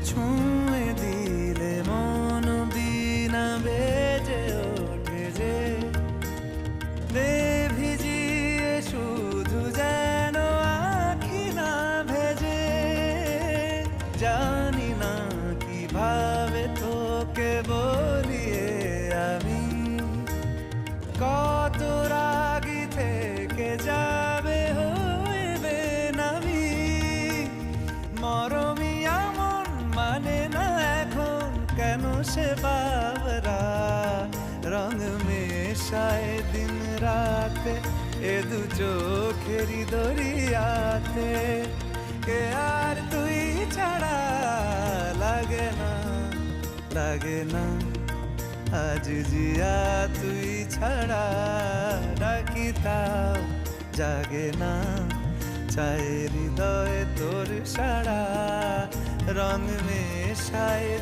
ছুঁয়ে দিলে মন বিনা বেজে ওঠে যে ভিজিয়ে শুধু যেন আখি না ভেজে। জানি না কিভাবে তোকে বলিয়ে আমি কত রাগি থেকে যাবে হইবে নামি। মরমি এমন মানে না এখন কেন সে বাবরা রং মেশায় দিন রাতে এ দু চোখেরই দরিয়াতে। কে আর তুই ছাড়া লাগে না লাগে না আজ জিয়া তুই ছাড়া ডাকি তাও জাগে না। চায় হৃদয় তোর সারা রং মেশায়